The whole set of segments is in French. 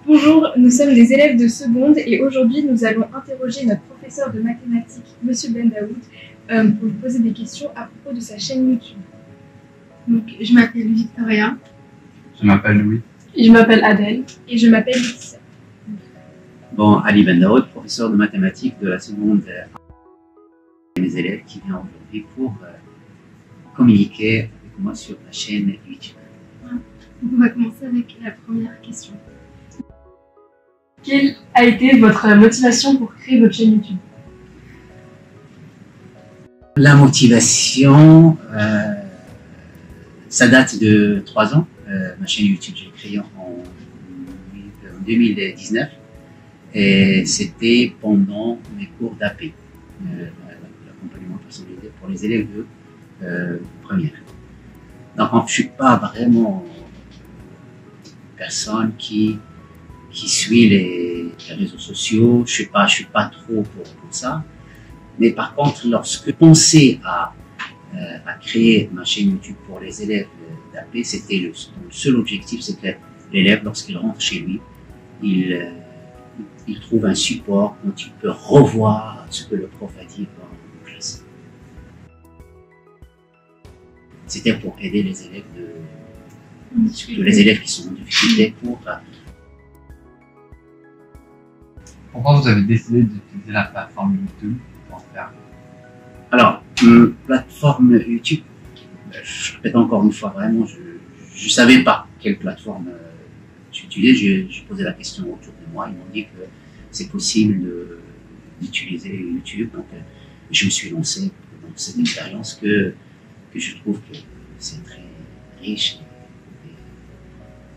Bonjour, nous sommes des élèves de seconde et aujourd'hui nous allons interroger notre professeur de mathématiques, Monsieur Ben Daoud, pour lui poser des questions à propos de sa chaîne YouTube. Donc, je m'appelle Victoria. Je m'appelle Louis. Je m'appelle Adèle. Et je m'appelle Laetitia. Bon, Ali Ben Daoud, professeur de mathématiques de la seconde, mes élèves qui viennent aujourd'hui pour communiquer avec moi sur la chaîne YouTube. On va commencer avec la première question. Quelle a été votre motivation pour créer votre chaîne YouTube? La motivation, ça date de 3 ans. Ma chaîne YouTube, j'ai créée en 2019 et c'était pendant mes cours d'AP, l'accompagnement personnalisé pour les élèves de première. Donc, je ne suis pas vraiment une personne qui suit les réseaux sociaux, je suis pas trop pour ça. Mais par contre, lorsque je pensais à créer ma chaîne YouTube pour les élèves d'AP, c'était le seul objectif, c'est que l'élève, lorsqu'il rentre chez lui, il trouve un support dont il peut revoir ce que le prof a dit en classe. C'était pour aider les élèves surtout les élèves qui sont en difficulté Pourquoi vous avez décidé d'utiliser la plateforme YouTube pour faire? Alors, plateforme YouTube, je répète encore une fois, vraiment, je ne savais pas quelle plateforme j'utilisais. J'ai posé la question autour de moi. Ils m'ont dit que c'est possible d'utiliser YouTube. Donc, je me suis lancé dans cette expérience que je trouve que c'est très riche.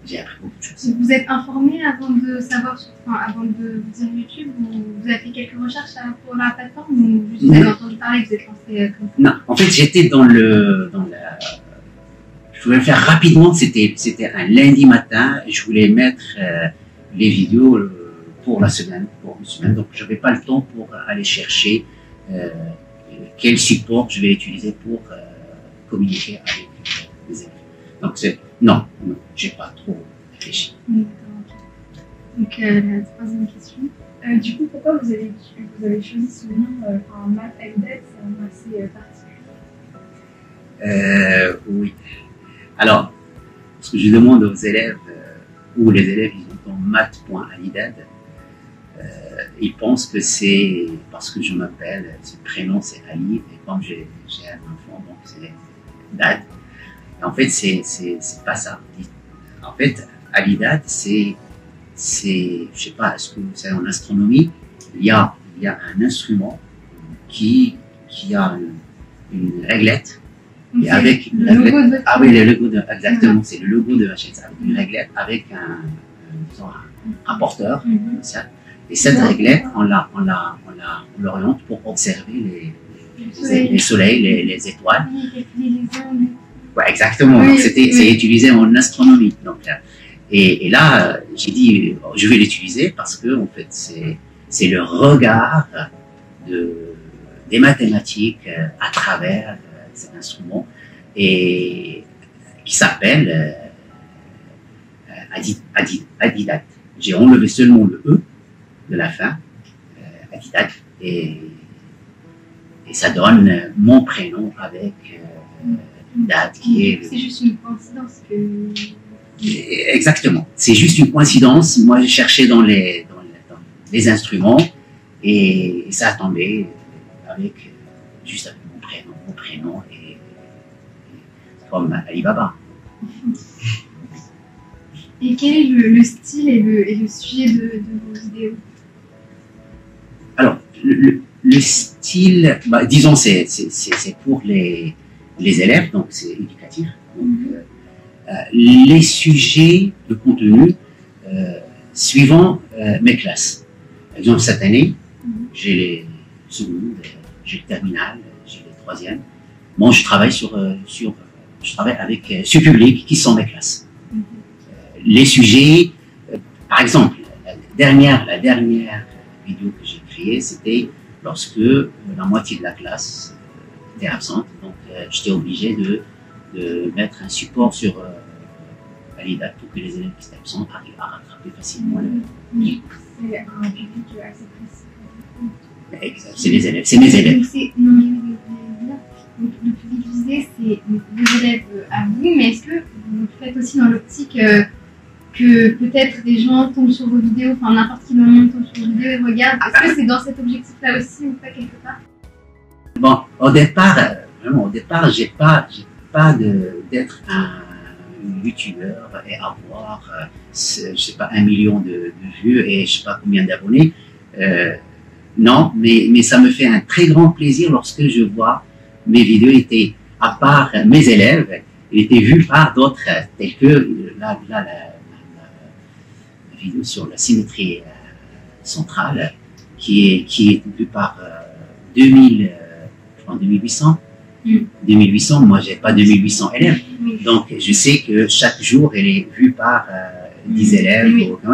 J'ai appris beaucoup de choses. Vous êtes informé avant de savoir, avant de vous dire YouTube, ou vous avez fait quelques recherches pour la plateforme, ou juste vous avez entendu parler, vous êtes lancé comme ça? Non, en fait, j'étais je voulais le faire rapidement, c'était un lundi matin, je voulais mettre les vidéos pour une semaine, donc je n'avais pas le temps pour aller chercher quel support je vais utiliser pour communiquer avec les élèves. Donc non, j'ai pas trop réfléchi. Donc la troisième question. Du coup, pourquoi vous avez choisi ce nom, Math Alidad, c'est un nom assez particulier? Oui. Alors, ce que je demande aux élèves, ou les élèves, ils entendent math.alidad, ils pensent que c'est parce que je m'appelle, ce prénom c'est Ali, et comme j'ai un enfant, donc c'est Dad. Et en fait, c'est pas ça. En fait, Alidad, je sais pas, est-ce que c'est en astronomie, il y a un instrument qui a une réglette. Donc et avec le logo de... Ah oui, le logo exactement, c'est le logo de la chaîne, avec une réglette avec un porteur, ça. Et cette réglette, on l'oriente pour observer les soleils, les étoiles. Ouais, exactement. Oui, c'est utilisé en astronomie. Donc, et là, j'ai dit, je vais l'utiliser parce que en fait, c'est le regard des mathématiques à travers cet instrument et qui s'appelle Adidat. J'ai enlevé seulement le E de la fin, Adidat, et ça donne mon prénom avec Dad qui est... C'est juste une coïncidence que... Exactement, c'est juste une coïncidence. Moi, j'ai cherché dans les instruments et ça a tombé juste avec mon prénom et comme Alibaba. Et quel est le style et le sujet de vos vidéos? Alors, le style, disons, c'est pour les élèves, donc c'est éducatif. Donc, les sujets de contenu suivant mes classes. Par exemple, cette année, j'ai les secondes, j'ai le terminal, j'ai les troisièmes. Moi, je travaille je travaille avec ce public qui sont mes classes. Les sujets, par exemple, la dernière vidéo que j'ai créée, c'était lorsque la moitié de la classe était absente. Donc, j'étais obligé de mettre un support sur validate pour que les élèves qui étaient absents arrivent à rattraper facilement le C'est un public assez précis. Exact, c'est les élèves, c'est mes élèves. Donc, donc, le public visé, c'est les élèves à vous, mais est-ce que vous faites aussi dans l'optique que peut-être des gens tombent sur vos vidéos, enfin n'importe qui moment tombe sur vos vidéos et regarde? Est-ce que c'est dans cet objectif-là aussi ou pas quelque part? Bon, au départ, j'ai pas d'être un youtubeur et avoir, je sais pas, 1 million de vues et je sais pas combien d'abonnés. Non, mais ça me fait un très grand plaisir lorsque je vois mes vidéos étaient, à part mes élèves, étaient vues par d'autres, tels que la vidéo sur la symétrie centrale, qui est vue par 2800. 2800, moi j'ai pas 2800 élèves, donc je sais que chaque jour elle est vue par 10 élèves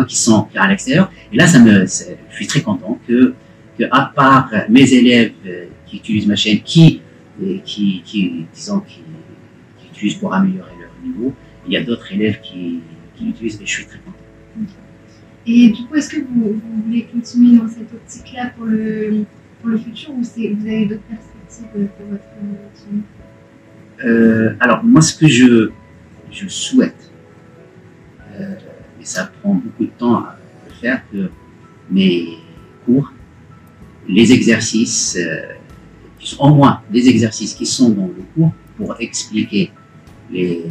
qui sont à l'extérieur, et là je suis très content que à part mes élèves qui utilisent ma chaîne, qui utilisent pour améliorer leur niveau, il y a d'autres élèves qui l'utilisent et je suis très content. Et du coup, est-ce que vous voulez continuer dans cette optique-là pour le futur, ou vous avez d'autres perspectives pour votre chaîne? Alors moi, ce que je souhaite, mais ça prend beaucoup de temps à le faire, que mes cours, les exercices, au moins les exercices qui sont dans le cours pour expliquer les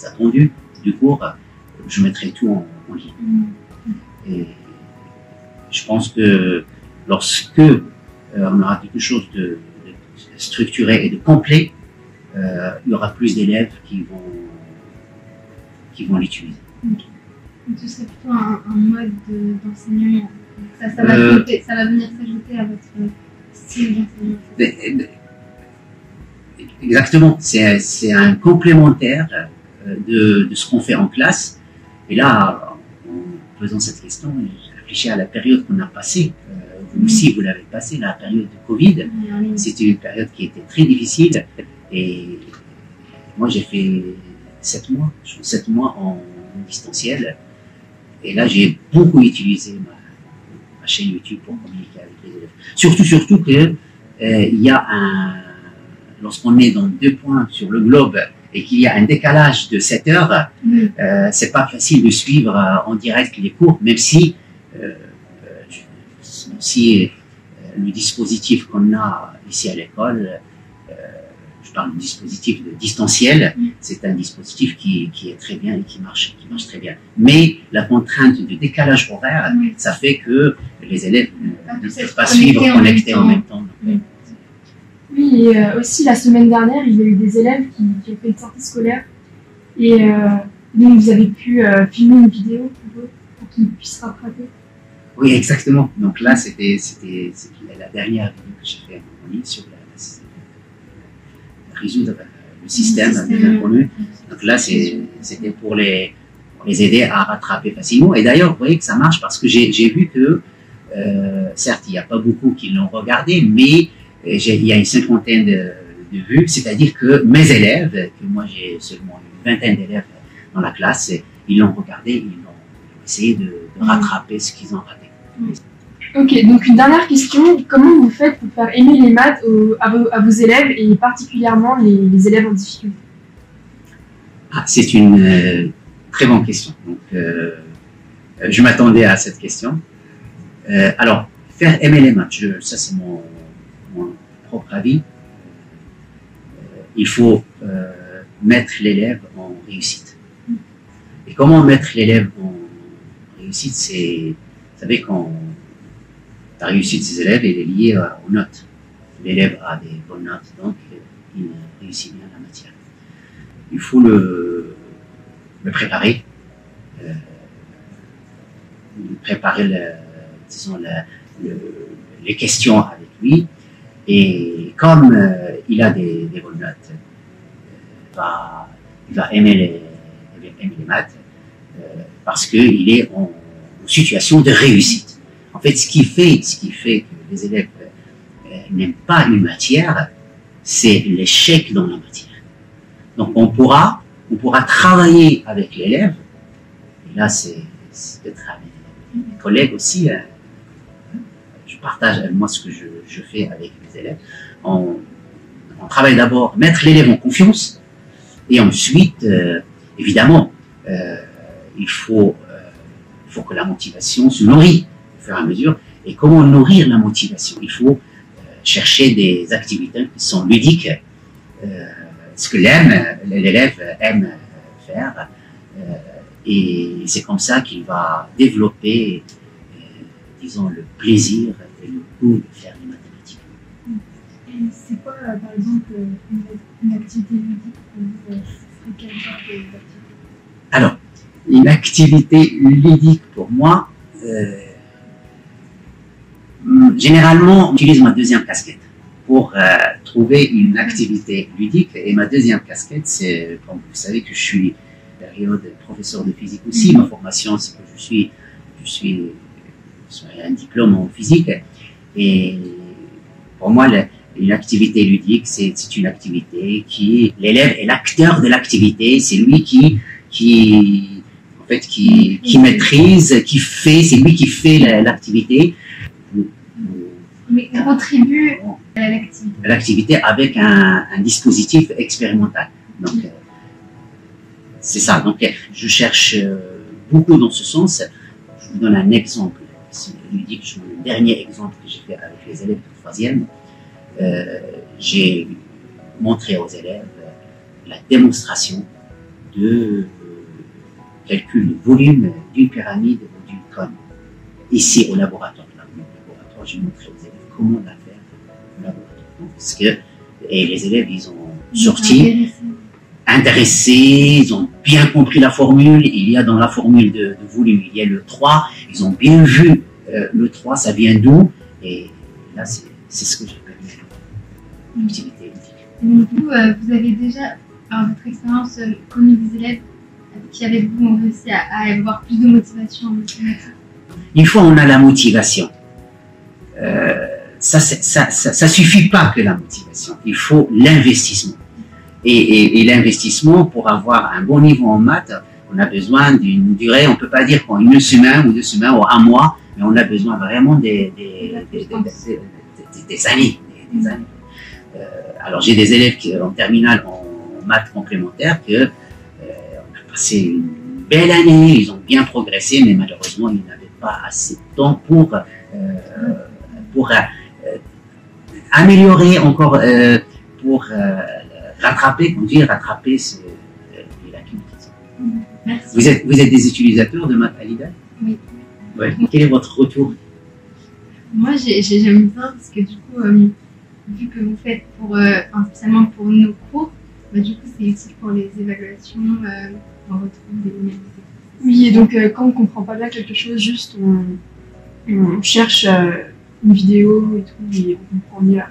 attendus du cours, je mettrai tout en ligne. Et je pense que lorsque on aura quelque chose de structuré et de complet, il y aura plus d'élèves qui vont l'utiliser. Donc ce serait plutôt un mode d'enseignement. Ça va venir s'ajouter à votre style d'enseignement. Exactement, c'est un complémentaire de ce qu'on fait en classe. Et là, en faisant cette question, j'ai réfléchi à la période qu'on a passée. Vous aussi, vous l'avez passée, la période de Covid. C'était une période qui était très difficile. Et moi, j'ai fait 7 mois en distanciel. Et là, j'ai beaucoup utilisé ma chaîne YouTube pour communiquer avec les élèves. Surtout que il y a lorsqu'on est dans 2 points sur le globe et qu'il y a un décalage de 7 heures, c'est pas facile de suivre en direct les cours, même si le dispositif qu'on a ici à l'école, je parle du dispositif de distanciel, c'est un dispositif qui est très bien et qui marche très bien. Mais la contrainte de décalage horaire, ça fait que les élèves ne peuvent pas suivre connectés en même temps. Oui, et aussi la semaine dernière, il y a eu des élèves qui ont fait une sortie scolaire et donc vous avez pu filmer une vidéo pour eux, pour qu'ils puissent rattraper. Oui, exactement. Donc là, c'était la dernière vidéo que j'ai fait en ligne sur résoudre le système bien connu. Donc là, c'était pour les aider à rattraper facilement. Et d'ailleurs, vous voyez que ça marche parce que j'ai vu que, certes, il n'y a pas beaucoup qui l'ont regardé, mais il y a une 50aine de vues, c'est-à-dire que mes élèves, que moi j'ai seulement une 20aine d'élèves dans la classe, ils l'ont regardé, ils ont essayé de rattraper ce qu'ils ont raté. Ok, donc une dernière question, comment vous faites pour faire aimer les maths à vos élèves et particulièrement les élèves en difficulté? C'est une très bonne question. Donc, je m'attendais à cette question. Alors, faire aimer les maths, ça c'est mon propre avis. Il faut mettre l'élève en réussite. Et comment mettre l'élève en réussite? C'est, vous savez, quand la réussite des élèves elle est liée aux notes. L'élève a des bonnes notes, donc il réussit bien la matière. Il faut le préparer, les questions avec lui. Et comme il a des bonnes notes, il va aimer les maths parce qu'il est en situation de réussite. En fait, ce qui fait que les élèves n'aiment pas une matière, c'est l'échec dans la matière. Donc, on pourra on pourra travailler avec l'élève. Et là, c'est peut-être à mes collègues aussi. Je partage moi ce que je fais avec mes élèves. On travaille d'abord, mettre l'élève en confiance, et ensuite, évidemment, il faut que la motivation se nourrit au fur et à mesure. Et comment nourrir la motivation? Il faut chercher des activités qui sont ludiques, ce que l'élève aime faire, et c'est comme ça qu'il va développer, disons, le plaisir et le goût de faire les mathématiques. Et c'est quoi, par exemple, une activité ludique pour vous? Ce serait quel genre d'activité? Alors, une activité ludique pour moi, généralement, j'utilise ma deuxième casquette pour trouver une activité ludique. Et ma deuxième casquette, c'est, comme vous savez, que je suis période professeur de physique aussi. Ma formation, c'est que je suis un diplôme en physique. Et pour moi, une activité ludique, c'est une activité qui, l'élève est l'acteur de l'activité. C'est lui qui maîtrise, qui fait, c'est lui qui fait l'activité. Mais contribue à l'activité. L'activité avec un dispositif expérimental. Donc, c'est ça. Donc, je cherche beaucoup dans ce sens. Je vous donne un exemple. Le dernier exemple que j'ai fait avec les élèves de troisième, j'ai montré aux élèves la démonstration de calcul de volume d'une pyramide ou d'une cône. Ici, au laboratoire. J'ai montré aux élèves comment la faire au laboratoire. Et les élèves, ils ont sorti intéressés, ils ont bien compris la formule. Il y a dans la formule de volume, il y a le 3. Ils ont bien vu le 3, ça vient d'où. Et là, c'est ce que j'appelle l'activité ludique. Vous avez déjà, par votre expérience, connu des élèves qui, avec vous, ont réussi à avoir plus de motivation en mathématiques? Une fois on a la motivation, ça suffit pas que la motivation. Il faut l'investissement. Et l'investissement, pour avoir un bon niveau en maths, on a besoin d'une durée, on peut pas dire qu'en une semaine ou 2 semaines ou un mois, mais on a besoin vraiment des années. Alors j'ai des élèves qui, en terminale en maths complémentaires on a passé une belle année, ils ont bien progressé, mais malheureusement ils n'avaient pas assez de temps pour améliorer encore, pour rattraper les lacunes. Merci. Vous êtes des utilisateurs de maths à l'IDA? Oui. Ouais. Quel est votre retour? Moi, j'aime bien parce que du coup, vu que vous faites spécialement pour nos cours, du coup, c'est utile pour les évaluations, on retrouve des numéros. Oui, et donc quand on ne comprend pas bien quelque chose, juste on cherche une vidéo et tout, et on comprend mieux.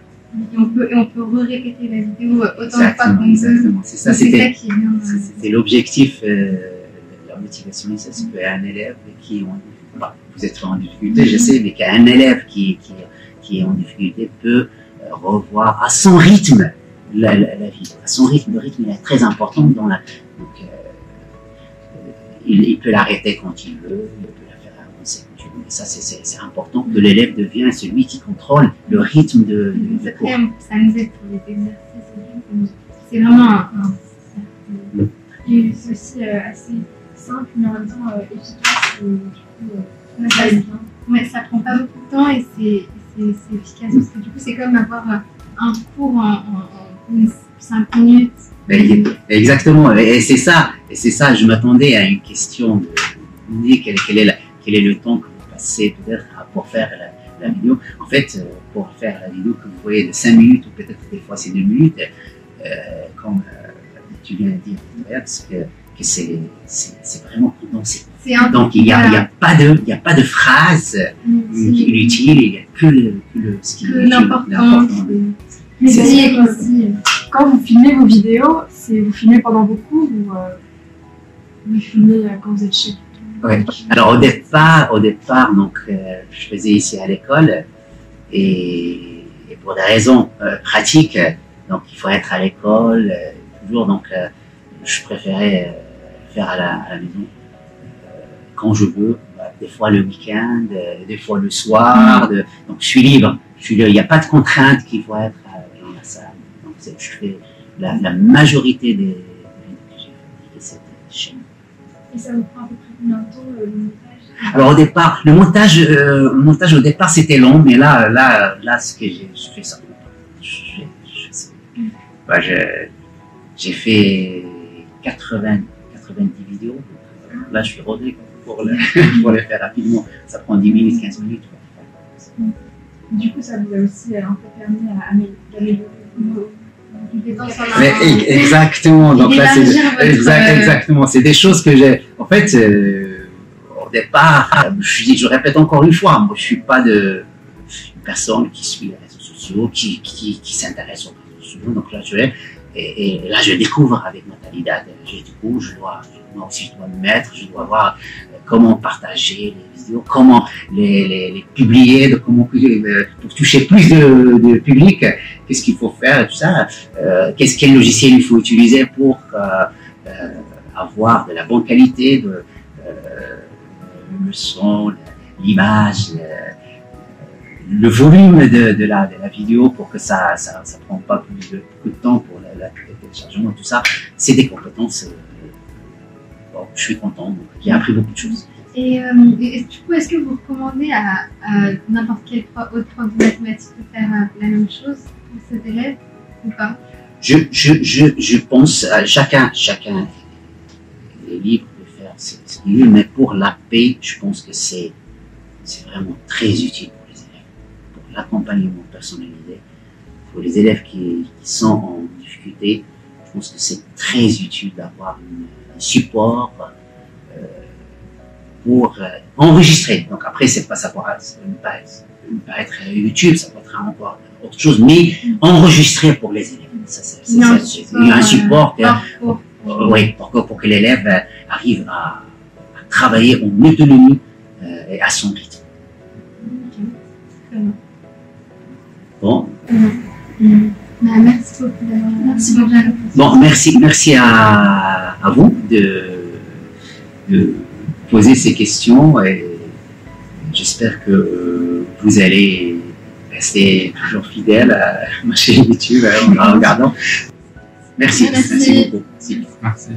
Et on peut répéter la vidéo autant de fois qu'on veut. C'est ça, qui est bien. C'était l'objectif, la motivation, c'est qu'un élève qui vous êtes en difficulté, je sais, mais qu'un élève qui est en difficulté peut revoir à son rythme la vie. À son rythme, le rythme il est très important dans la. Donc, il peut l'arrêter quand il veut, il peut la faire avancer quand il veut. Mais ça, c'est important que l'élève devienne celui qui contrôle le rythme de cours. Ça nous aide pour les exercices. C'est vraiment un Et c'est aussi assez simple, mais en même temps efficace. Et du coup, ça aide bien. Ouais, ça prend pas beaucoup de temps et c'est efficace parce que du coup, c'est comme avoir un cours en 5 minutes. Exactement, et c'est ça, je m'attendais à une question de quel est le temps que vous passez peut-être pour faire la vidéo. En fait, pour faire la vidéo que vous voyez de 5 minutes ou peut-être des fois c'est 2 minutes, comme tu viens de dire, parce que c'est vraiment condensé. Donc il n'y a pas de phrase inutile, il n'y a que ce qui est important. Mais aussi, quand vous filmez vos vidéos, vous filmez pendant vos cours ou vous filmez quand vous êtes chez vous? Ouais. Alors au départ, donc je faisais ici à l'école et pour des raisons pratiques, donc il faut être à l'école toujours. Donc je préférais faire à la maison quand je veux, des fois le week-end, des fois le soir. Donc je suis libre. Il n'y a pas de contrainte qu'il faut être dans la salle. Donc je fais la majorité des vidéos que j'ai fait de cette chaîne. Et ça vous prend à peu près combien de temps le montage? Alors au départ, le montage au départ c'était long, mais là ce que je fais ça. J'ai fait 90 vidéos. Là je suis rodé pour les faire rapidement. Ça prend 10 minutes, 15 minutes. Du coup, ça vous a aussi un peu permis d'améliorer vos exactement. Donc là, exactement. C'est des choses que j'ai. En fait, au départ, je répète encore une fois, moi, je suis pas une personne qui suit les réseaux sociaux, qui s'intéresse aux réseaux sociaux. Donc là, et là, je découvre avec Nathalie. Moi aussi, je dois me mettre, je dois voir comment partager les vidéos, comment les publier, pour toucher plus de public, qu'est-ce qu'il faut faire et tout ça, quel logiciel il faut utiliser pour avoir de la bonne qualité, le son, l'image, le volume de la vidéo pour que ça prend pas beaucoup de temps pour le téléchargement, tout ça. C'est des compétences. Je suis content, donc j'ai appris beaucoup de choses. Et du coup, est-ce que vous recommandez à n'importe quel autre prof de mathématiques de faire la même chose pour ses élèves ou pas? Je pense à chacun est libre de faire ce qu'il veut, mais pour la paix, je pense que c'est vraiment très utile pour les élèves, pour l'accompagnement personnalisé, pour les élèves qui sont en difficulté. Je pense que c'est très utile d'avoir un support pour enregistrer. Donc après, ça peut pas être YouTube, ça peut être encore autre chose, mais enregistrer pour les élèves. Il y a un support pour que l'élève arrive à travailler en autonomie et à son rythme. Bon. Merci beaucoup d'avoir. Merci beaucoup. Bon, merci à vous de poser ces questions et j'espère que vous allez rester toujours fidèle à ma chaîne YouTube en regardant. Merci beaucoup. Merci.